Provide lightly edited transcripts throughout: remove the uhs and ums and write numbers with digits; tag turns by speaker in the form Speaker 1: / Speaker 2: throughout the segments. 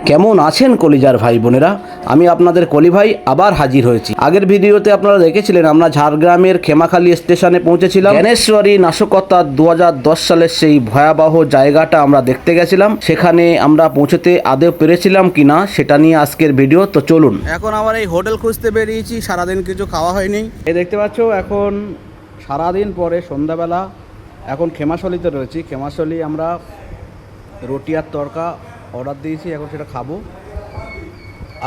Speaker 1: কেমন আছেন কলিজার ভাই বোনেরা? আমি আপনাদের কলি ভাই আবার হাজির হয়েছি। আগের ভিডিওতে আপনারা দেখেছিলেন আমরা ঝাড়গ্রামের খেমাখালী স্টেশনে পৌঁছেছিলাম। জ্ঞানেশ্বরী নাশকতার 2010 সালের সেই ভয়াবহ জায়গাটা আমরা দেখতে গেছিলাম। সেখানে আমরা পৌঁছতে আদৌ পেরেছিলাম কিনা সেটা নিয়ে আজকের ভিডিও। তো চলুন। এখন আমার এই হোটেল খুঁজতে বেরিয়েছি, সারাদিন কিছু খাওয়া হয়নি। এই দেখতে পাচ্ছ, এখন সারাদিন পরে সন্ধ্যাবেলা এখন খেমাশলিতে রয়েছি। খেমাশলি আমরা রুটি আর তড়কা অর্ডার দিয়েছি, এখন সেটা খাবো।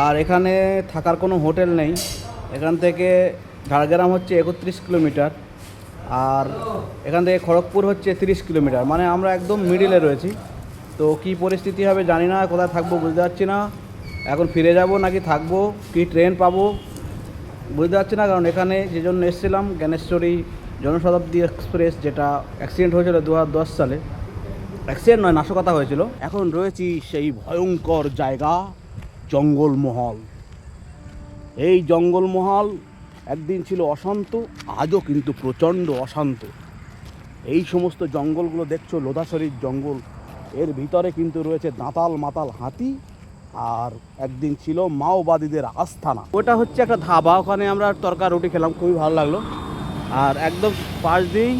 Speaker 1: আর এখানে থাকার কোনো হোটেল নেই। এখান থেকে ঝাড়গ্রাম হচ্ছে 31 কিলোমিটার, আর এখান থেকে খড়গপুর হচ্ছে 30 কিলোমিটার, মানে আমরা একদম মিডিলে রয়েছি। তো কী পরিস্থিতি হবে জানি না, কোথায় থাকবো বুঝতে পারছি না। এখন ফিরে যাব নাকি থাকবো, কি ট্রেন পাবো বুঝতে পারছি না। কারণ এখানে যে জন্য এসেছিলাম, জ্ঞানেশ্বরী জনশতাব্দী এক্সপ্রেস, যেটা অ্যাক্সিডেন্ট হয়েছিল 2010 সালে, অ্যাক্সিডেন্ট নয়, নাশকতা হয়েছিল। এখন রয়েছি সেই ভয়ঙ্কর জায়গা জঙ্গলমহল। এই জঙ্গলমহল একদিন ছিল অশান্ত, আজও কিন্তু প্রচণ্ড অশান্ত। এই সমস্ত জঙ্গলগুলো দেখছো, লোধাশরীর জঙ্গল, এর ভিতরে কিন্তু রয়েছে দাঁতাল মাতাল হাতি। আর একদিন ছিল মাওবাদীদের আস্তানা। ওটা হচ্ছে একটা ধাবা, ওখানে আমরা তরকা রুটি খেলাম, খুবই ভালো লাগলো। আর একদম পাশ দিয়েই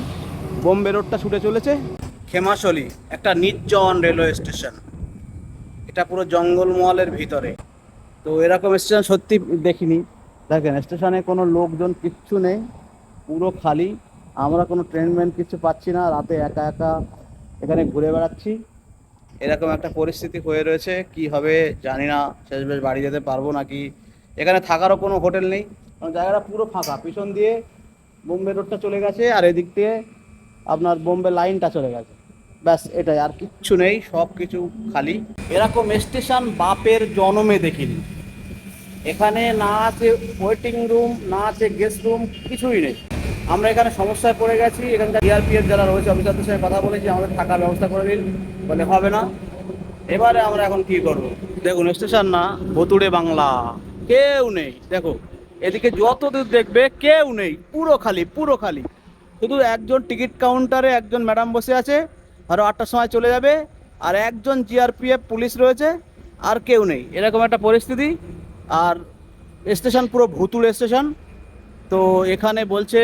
Speaker 1: বোম্বে রোডটা ছুটে চলেছে। খেমাশলি একটা নির্জন রেলওয়ে স্টেশন, এটা পুরো জঙ্গলমহলের ভিতরে। তো এরকম স্টেশন সত্যি দেখিনি। দেখেন, স্টেশনে কোনো লোকজন কিচ্ছু নেই, পুরো খালি। আমরা কোনো ট্রেন ম্যান কিচ্ছু পাচ্ছি না, রাতে একা একা এখানে ঘুরে বেড়াচ্ছি। এরকম একটা পরিস্থিতি হয়ে রয়েছে, কি হবে জানি না। শেষ বেশ বাড়ি যেতে পারবো নাকি। এখানে থাকারও কোনো হোটেল নেই, কারণ জায়গাটা পুরো ফাঁকা। পিছন দিয়ে বোম্বে রোডটা চলে গেছে, আর এদিক দিয়ে আপনার বোম্বে লাইনটা চলে গেছে। ব্যাস, এটাই, আর কিচ্ছু নেই, সব কিছু খালি। এরকম স্টেশন বাপের জন্মে দেখিনি। এখানে না আছে ওয়েটিং রুম, না আছে গেস্ট রুম, কিছুই নেই। আমরা এখানে সমস্যায় পড়ে গেছি। এখানকার ডিআরপিএফ যারা রয়েছে, অফিসারদের সঙ্গে কথা বলেছি, আমাদের থাকার ব্যবস্থা করে দিন, বলে হবে না। এবারে আমরা এখন কি করব? দেখুন, স্টেশন না, ভুতুড়ে বাংলা, কেউ নেই। দেখো এদিকে যত দূর দেখবে কেউ নেই, পুরো খালি, পুরো খালি। শুধু একজন টিকিট কাউন্টারে একজন ম্যাডাম বসে আছে, আরও 8টার সময় চলে যাবে। আর একজন জিআরপিএফ পুলিশ রয়েছে, আর কেউ নেই। এরকম একটা পরিস্থিতি। আর স্টেশন পুরো ভুতুড়ে স্টেশন। তো এখানে বলছে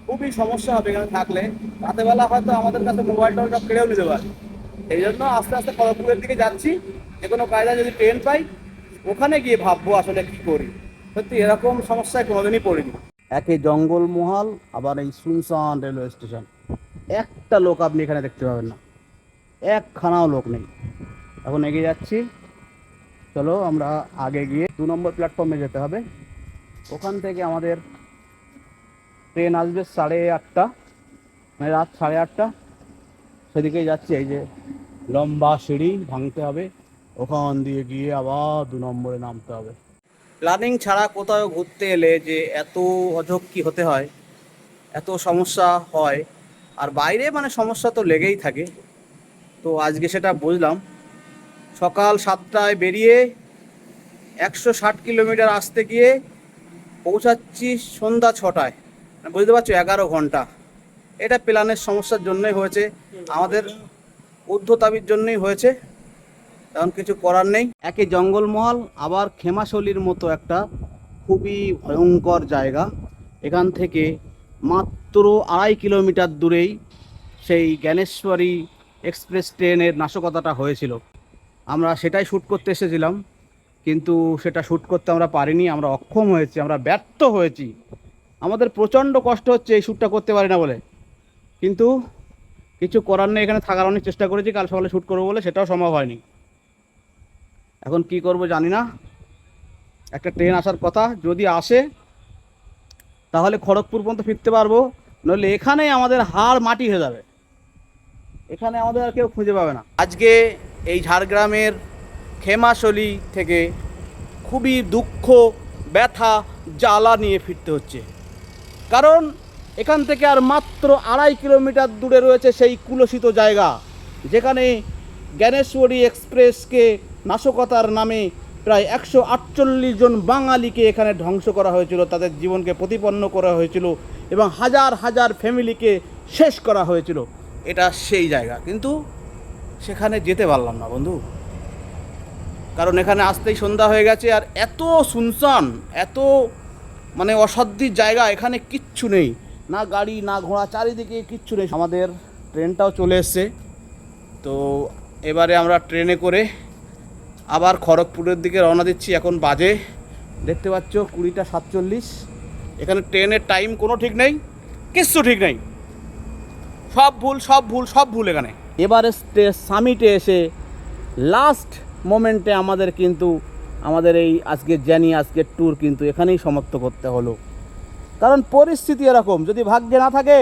Speaker 1: খুবই সমস্যা হবে এখানে থাকলে। রাতেবেলা হয়তো আমাদের কাছে মোবাইল টোবাইল সব কেড়েও নিতে পারে। এই জন্য আস্তে আস্তে খড়গপুরের দিকে যাচ্ছি। যে কোনো কায়দায় যদি ট্রেন পাই, ওখানে গিয়ে ভাববো আসলে কি করি। সত্যি এরকম সমস্যায় কোনোদিনই পড়িনি। একে জঙ্গলমহল, আবার এই শুনশান রেলওয়ে স্টেশন। একটা লোক আপনি এখানে দেখতে পাবেন না, একখানাও লোক নেই। এখন এগিয়ে যাচ্ছি, চলো আমরা আগে গিয়ে 2 নম্বর প্ল্যাটফর্মে যেতে হবে। ওখান থেকে আমাদের ট্রেন আসবে 8:30, মানে রাত 8:30। সেদিকেই যাচ্ছি। এই যে লম্বা সিঁড়ি ভাঙতে হবে, ওখান দিয়ে গিয়ে আবার 2 নম্বরে নামতে হবে। প্ল্যানিং ছাড়া কোথাও ঘুরতে এলে যে এত অঝক্কি হতে হয়, এত সমস্যা হয়। আর বাইরে মানে সমস্যা তো লেগেই থাকে। তো আজকে সেটা বুঝলাম। সকাল 7টায় বেরিয়ে 160 কিলোমিটার আসতে গিয়ে পৌঁছাচ্ছি সন্ধ্যা 6টায়। বুঝতে পারছো, 11 ঘন্টা। এটা প্ল্যানের সমস্যার জন্যই হয়েছে, আমাদের ঊর্ধ্বতাবির জন্যই হয়েছে। তেমন কিছু করার নেই। একে জঙ্গলমহল, আবার খেমাশলির মতো একটা খুবই ভয়ঙ্কর জায়গা। এখান থেকে মাত্র 2.5 কিলোমিটার দূরেই সেই জ্ঞানেশ্বরী এক্সপ্রেস ট্রেনের নাশকতাটা হয়েছিল। আমরা সেটাই শ্যুট করতে এসেছিলাম, কিন্তু সেটা শ্যুট করতে আমরা পারিনি। আমরা অক্ষম হয়েছি, আমরা ব্যর্থ হয়েছি। আমাদের প্রচণ্ড কষ্ট হচ্ছে এই শ্যুটটা করতে পারি না বলে, কিন্তু কিছু করার নেই। এখানে থাকার অনেক চেষ্টা করেছি কাল সকালে শ্যুট করবো বলে, সেটাও সম্ভব হয়নি। এখন কি করব জানি না। একটা ট্রেন আসার কথা, যদি আসে তাহলে খড়গপুর পর্যন্ত ফিরতে পারবো, নইলে এখানেই আমাদের হাড় মাটি হয়ে যাবে। এখানে আমাদের আর কেউ খুঁজে পাবে না। আজকে এই ঝাড়গ্রামের খেমাশলি থেকে খুবই দুঃখ, ব্যথা, জ্বালা নিয়ে ফিরতে হচ্ছে। কারণ এখান থেকে আর মাত্র 2.5 কিলোমিটার দূরে রয়েছে সেই কুলসিত জায়গা, যেখানে জ্ঞানেশ্বরী এক্সপ্রেসকে নাশকতার নামে প্রায় 148 জন বাঙালিকে এখানে ধ্বংস করা হয়েছিল, তাদের জীবনকে প্রতিপন্ন করা হয়েছিল, এবং হাজার হাজার ফ্যামিলিকে শেষ করা হয়েছিল। এটা সেই জায়গা, কিন্তু সেখানে যেতে পারলাম না বন্ধু। কারণ এখানে আসতেই সন্ধ্যা হয়ে গেছে, আর এত শুনশান, এত মানে অসাধ্যির জায়গা, এখানে কিচ্ছু নেই, না গাড়ি না ঘোড়া, চারিদিকে কিচ্ছু নেই। আমাদের ট্রেনটাও চলে এসছে, তো এবারে আমরা ট্রেনে করে আবার খড়গপুরের দিকে রওনা দিচ্ছি। এখন বাজে দেখতে পাচ্ছ 20:47। এখানে ট্রেনের টাইম কোনো ঠিক নেই, কিচ্ছু ঠিক নেই, সব ভুল সব ভুল সব ভুল এখানে। এবারে সামিটে এসে লাস্ট মোমেন্টে আমাদের কিন্তু আমাদের এই আজকের জার্নি, আজকের ট্যুর কিন্তু এখানেই সমাপ্ত করতে হলো। কারণ পরিস্থিতি এরকম, যদি ভাগ্যে না থাকে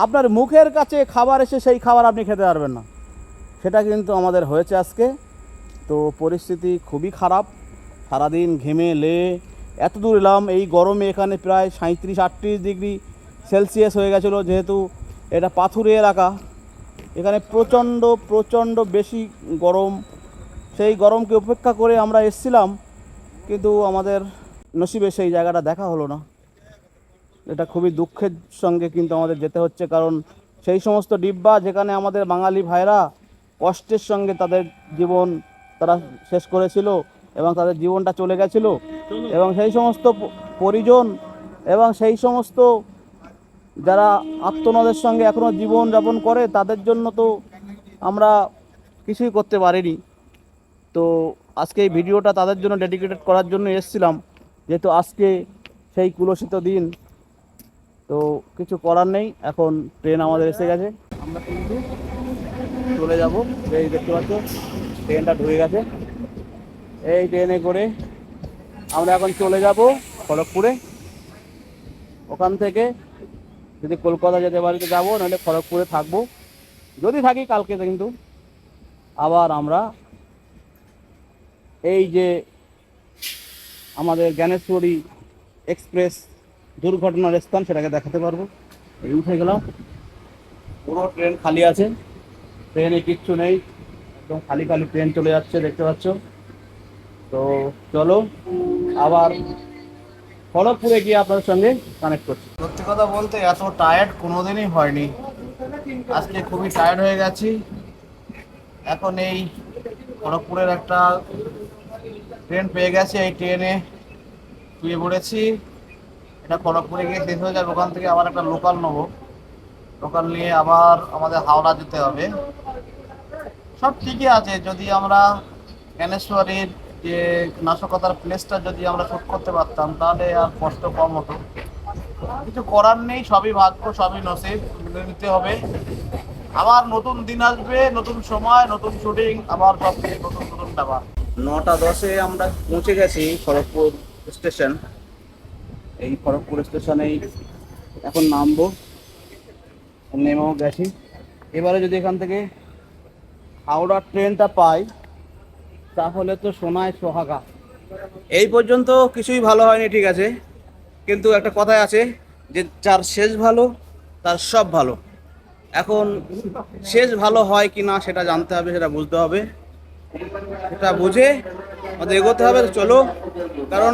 Speaker 1: আপনার মুখের কাছে খাবার এসে সেই খাবার আপনি খেতে পারবেন না, সেটা কিন্তু আমাদের হয়েছে আজকে। তো পরিস্থিতি খুবই খারাপ, সারাদিন ঘেমে লে এত দূর এলাম এই গরমে, এখানে প্রায় 37-38 ডিগ্রি সেলসিয়াস হয়ে গেছিলো, যেহেতু এটা পাথুরে এলাকা, এখানে প্রচণ্ড প্রচণ্ড বেশি গরম। সেই গরমকে উপেক্ষা করে আমরা এসেছিলাম, কিন্তু আমাদের নসিবে সেই জায়গাটা দেখা হলো না। এটা খুবই দুঃখের সঙ্গে কিন্তু আমাদের যেতে হচ্ছে, কারণ সেই সমস্ত ডিব্বা যেখানে আমাদের বাঙালি ভাইরা কষ্টের সঙ্গে তাদের জীবন তারা শেষ করেছিল এবং তাদের জীবনটা চলে গেছিল, এবং সেই সমস্ত পরিজন এবং সেই সমস্ত যারা আত্মনদের সঙ্গে এখনও জীবন যাপন করে, তাদের জন্য তো আমরা কিছুই করতে পারিনি। তো আজকে এই ভিডিওটা তাদের জন্য ডেডিকেটেড করার জন্য এসেছিলাম, যেহেতু আজকে সেই কুলসিত দিন। তো কিছু করার নেই, এখন ট্রেন আমাদের এসে গেছে, আমরা কিন্তু চলে যাব। এই দেখতে পাচ্ছ ট্রেনটা ঢুকে গেছে, এই ট্রেনে করে আমরা এখন চলে যাব খড়গপুরে। ওখান থেকে যদি কলকাতা যেতে বাড়িতে যাবো, নাহলে খড়গপুরে থাকবো, যদি থাকি কালকে কিন্তু আবার আমরা এই যে আমাদের জ্ঞানেশ্বরী এক্সপ্রেস দুর্ঘটনার স্থান সেটাকে দেখাতে পারবো। এই উঠে গেলাম, পুরো ট্রেন খালি আছে, ট্রেনে কিচ্ছু নেই, একদম খালি খালি ট্রেন চলে যাচ্ছে দেখতে পাচ্ছ। তো চলো আবার খড়গপুরে গিয়ে আপনাদের সঙ্গে কানেক্ট করছি। সত্যি কথা বলতে এত টায়ার্ড কোনোদিনই হয়নি, আজকে খুবই টায়ার্ড হয়ে গেছি। এখন এই খড়গপুরের একটা ট্রেন পেয়ে গেছি, এই ট্রেনে শুয়ে পড়েছি। এটা খড়গপুরে গিয়ে শেষ হয়ে যাবে, ওখান থেকে আবার একটা লোকাল নেবো, লোকাল নিয়ে আবার আমাদের হাওড়া যেতে হবে। সব ঠিকই আছে, যদি আমরা জ্ঞানেশ্বরীর যে নাশকতার প্লেসটা যদি আমরা শ্যুট করতে পারতাম তাহলে আর কষ্ট কম হতো। কিছু করার নেই, সবই ভাগ্য, সবই নসিব, মেনে নিতে হবে। আবার নতুন দিন আসবে, নতুন সময়, নতুন শুটিং, আবার সব কিছু নতুন নতুন ব্যাপার। 9:10 আমরা পৌঁছে গেছি খড়গপুর স্টেশন। এই খড়গপুর স্টেশনেই এখন নামবো, নেমেও গেছি। এবারে যদি এখান থেকে হাওড়ার ট্রেনটা পাই তাহলে তো সোনায় সোহাগা। এই পর্যন্ত কিছুই ভালো হয়নি, ঠিক আছে, কিন্তু একটা কথাই আছে যে যার শেষ ভালো তার সব ভালো। এখন শেষ ভালো হয় কি না সেটা জানতে হবে, সেটা বুঝতে হবে, সেটা বুঝে আমাদের এগোতে হবে। চলো, কারণ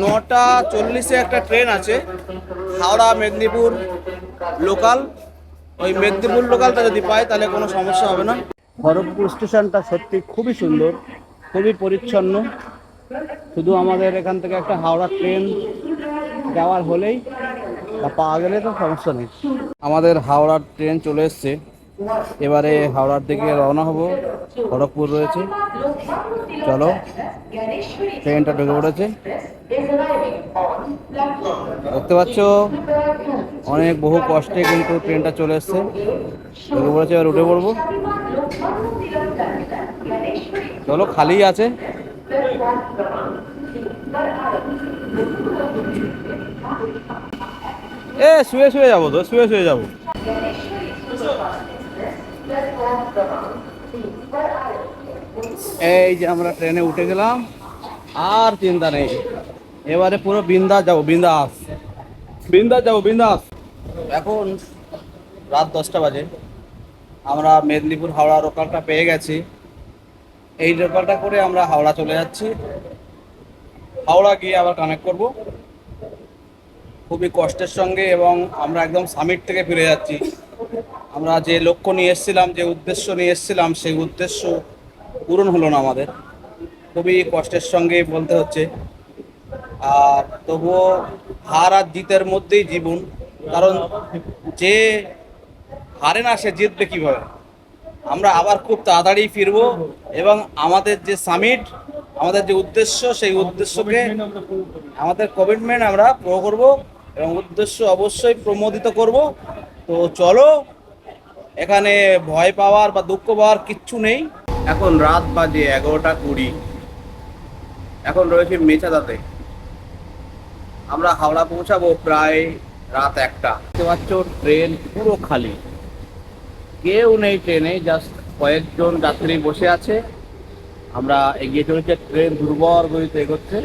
Speaker 1: 9:40 একটা ট্রেন আছে হাওড়া মেদিনীপুর লোকাল, ওই মেদিনীপুর লোকালটা যদি পাই তাহলে কোনো সমস্যা হবে না। খড়গপুর স্টেশনটা সত্যি খুবই সুন্দর, খুবই পরিচ্ছন্ন। শুধু আমাদের এখান থেকে একটা হাওড়া ট্রেন যাওয়ার হলেই বা পাওয়া গেলে তো সমস্যা নেই। আমাদের হাওড়ার ট্রেন চলে এসছে, এবারে হাওড়ার দিকে রওনা হব। খড়গপুর রয়েছে, চলো, ট্রেনটা ঢুকে পড়েছে, দেখতে পাচ্ছ অনেক বহু কষ্টে কিন্তু ট্রেনটা চলে এসছে, ঢুকে পড়েছে। এবার উঠে পড়বো, চলো, খালি আছে। শুয়ে শুয়ে যাবো, তো শুয়ে শুয়ে যাবো। এই যে আমরা ট্রেনে উঠে গেলাম, আর চিন্তা নেই, এবারে পুরো বিন্দাস যাবো, বিন্দাস বিন্দাস যাবো, বিন্দাস। এখন রাত 10টা বাজে, আমরা মেদিনীপুর হাওড়া লোকালটা পেয়ে গেছি। এই লোকালটা করে আমরা হাওড়া চলে যাচ্ছি, হাওড়া গিয়ে আবার কানেক্ট করব খুবই কষ্টের সঙ্গে, এবং আমরা একদম সামিট থেকে ফিরে যাচ্ছি। আমরা যে লক্ষ্য নিয়ে এসেছিলাম, যে উদ্দেশ্য নিয়ে এসেছিলাম, সেই উদ্দেশ্য পূরণ হলো না আমাদের। খুবই কষ্টের সঙ্গে বলতে হচ্ছে। আর তবুও হার আর জিতের মধ্যেই জীবন, কারণ যে হারে না সে জিতবে কিভাবে। আমরা আবার খুব তাড়াতাড়ি ফিরবো এবং আমাদের যে সামিট, আমাদের যে উদ্দেশ্য, সেই উদ্দেশ্যকে আমাদের কমিটমেন্ট আমরা প্রো করব এবং উদ্দেশ্য অবশ্যই প্রমোদিত করব। তো চলো, এখানে ভয় পাওয়ার বা দুঃখ পাওয়ার কিচ্ছু নেই। এখন রাত বাজে 11টা 20। এখন রয়েছে মেচাদাতে। আমরা হাওড়া পৌঁছাবো প্রায় রাত 1টা। দেখতে পাচ্ছ ট্রেন পুরো খালি, কেউ নেই ট্রেনে, জাস্ট কয়েকজন যাত্রী বসে আছে। আমরা এগিয়ে চলেছি, ট্রেন দুর্বল গতিতে এগোচ্ছে।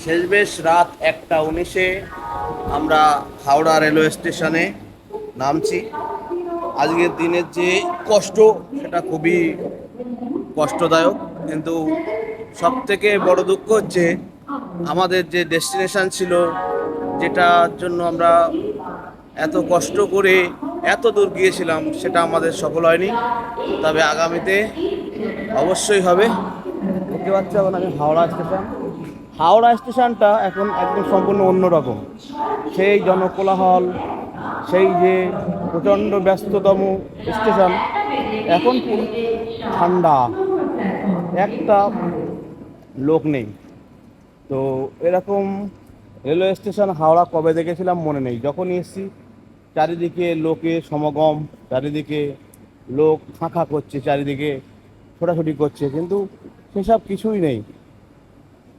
Speaker 1: শেষমেশ রাত 1টা 19-এ আমরা হাওড়া রেলওয়ে স্টেশনে নামছি। আজকের দিনের যে কষ্ট সেটা খুবই কষ্টদায়ক, কিন্তু সব থেকে বড় দুঃখ হচ্ছে আমাদের যে ডেস্টিনেশন ছিল, যেটার জন্য আমরা এত কষ্ট করে এত দূর গিয়েছিলাম, সেটা আমাদের সফল হয়নি। তবে আগামীতে অবশ্যই হবে। দেখতে পাচ্ছি এখন আমি হাওড়া স্টেশন। হাওড়া স্টেশনটা এখন একদম সম্পূর্ণ অন্যরকম। সেই জনকোলাহল, সেই যে প্রচণ্ড ব্যস্ততম স্টেশন, এখন পুরো ঠান্ডা, একটা লোক নেই। তো এরকম রেলওয়ে স্টেশন হাওড়া কবে দেখেছিলাম মনে নেই। যখনই এসেছি চারিদিকে লোকের সমাগম, চারিদিকে লোক ফাঁকা করছে, চারিদিকে ছোটাছুটি করছে, কিন্তু সেসব কিছুই নেই।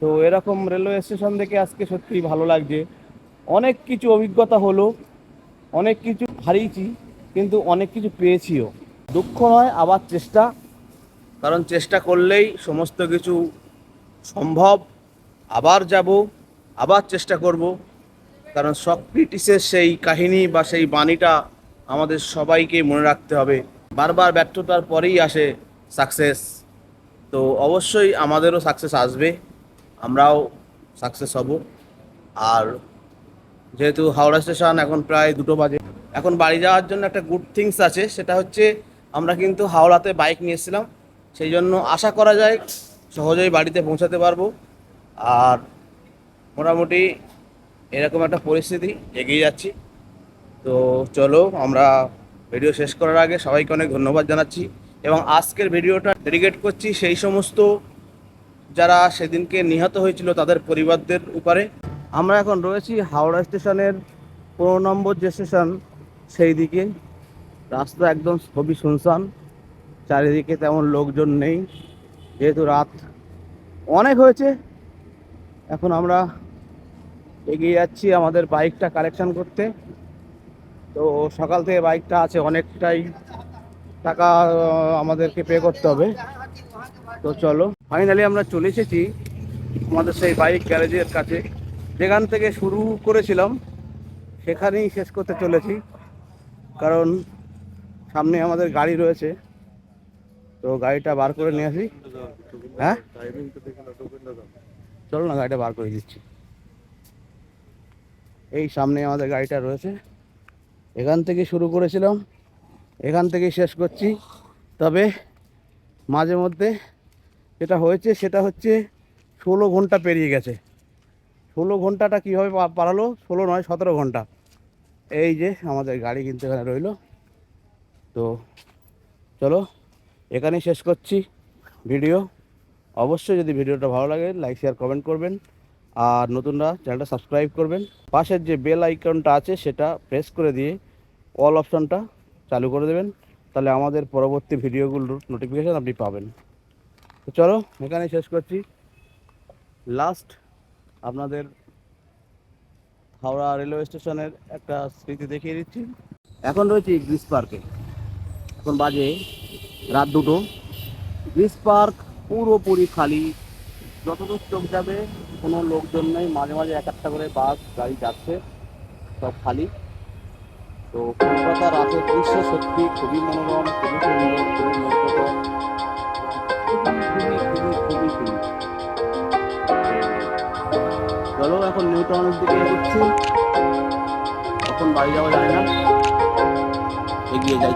Speaker 1: তো এরকম রেলওয়ে স্টেশন থেকে আজকে সত্যিই ভালো লাগছে। অনেক কিছু অভিজ্ঞতা হলো, অনেক কিছু হারিয়েছি, কিন্তু অনেক কিছু পেয়েছিও। দুঃখ নয়, আবার চেষ্টা, কারণ চেষ্টা করলেই সমস্ত কিছু সম্ভব। আবার যাব, আবার চেষ্টা করব, কারণ সক্রেটিসের সেই কাহিনী বা সেই বাণীটা আমাদের সবাইকে মনে রাখতে হবে। বারবার ব্যর্থতার পরেই আসে সাকসেস। তো অবশ্যই আমাদেরও সাকসেস আসবে, আমরাও সাকসেস হব। আর যেহেতু হাওড়া স্টেশন এখন প্রায় 2টো বাজে, এখন বাড়ি যাওয়ার জন্য একটা গুড থিংস আছে, সেটা হচ্ছে আমরা কিন্তু হাওড়াতে বাইক নিয়েছিলাম, সেই জন্য আশা করা যায় সহজেই বাড়িতে পৌঁছাতে পারবো। আর মোটামুটি এরকম একটা পরিস্থিতি, এগিয়ে যাচ্ছি। তো চলো, আমরা ভিডিও শেষ করার আগে সবাইকে অনেক ধন্যবাদ জানাচ্ছি এবং আজকের ভিডিওটা ডেডিকেট করছি সেই সমস্ত যারা সেদিনকে নিহত হয়েছিল তাদের পরিবারদের উপরে। আমরা এখন রয়েছি হাওড়া স্টেশনের 15 নম্বর যে স্টেশন, সেই দিকে। রাস্তা একদম খুবই শুনশান, চারিদিকে তেমন লোকজন নেই, যেহেতু রাত অনেক হয়েছে। এখন আমরা এগিয়ে যাচ্ছি আমাদের বাইকটা কালেকশন করতে। তো সকাল থেকে বাইকটা আছে, অনেকটাই টাকা আমাদেরকে পে করতে হবে। তো চলো, ফাইনালি আমরা চলে এসেছি আমাদের সেই বাইক গ্যারেজের কাছে। যেখান থেকে শুরু করেছিলাম সেখানেই শেষ করতে চলেছি, কারণ সামনে আমাদের গাড়ি রয়েছে। তো গাড়িটা বার করে নিয়ে আসি। হ্যাঁ চলো না, গাড়িটা বার করে দিচ্ছি। এই সামনে আমাদের গাড়িটা রয়েছে, এখান থেকে শুরু করেছিলাম, এখান থেকেই শেষ করছি। তবে মাঝে মধ্যে যেটা হয়েছে সেটা হচ্ছে 16 ঘন্টা পেরিয়ে গেছে। 16 ঘন্টাটা কীভাবে পারালো, 16 নয় 17 ঘন্টা। এই যে আমাদের গাড়ি কিন্তু এখানে রইলো। তো চলো, এখানেই শেষ করছি ভিডিও। অবশ্যই যদি ভিডিওটা ভালো লাগে লাইক শেয়ার কমেন্ট করবেন, আর নতুনরা চ্যানেলটা সাবস্ক্রাইব করবেন। পাশের যে বেল আইকনটা আছে সেটা প্রেস করে দিয়ে অল অপশনটা চালু করে দেবেন, তাহলে আমাদের পরবর্তী ভিডিওগুলোর নোটিফিকেশান আপনি পাবেন। তো চলো, এখানেই শেষ করছি। লাস্ট আপনাদের হাওড়া রেলওয়ে স্টেশনের একটা স্মৃতি দেখিয়ে দিচ্ছি। এখন রয়েছি গ্রিস পার্কে, এখন বাজে রাত 2টো। গ্রিস পার্ক পুরোপুরি খালি, যতদূর চোখ যাবে কোনো লোকজন নেই। মাঝে মাঝে এক একটা করে বাস গাড়ি যাচ্ছে, সব খালি। তো কলকাতা রাতের দৃশ্য সত্যি খুবই মনোরম, খুবই সুন্দর, খুবই মুগ্ধকর, খুবই খুবই খুবই খুবই। চলো, এখন নিউ টাউনের দিকে এগোচ্ছি। এখন বাড়ি যাওয়া যায় না, এগিয়ে যাই।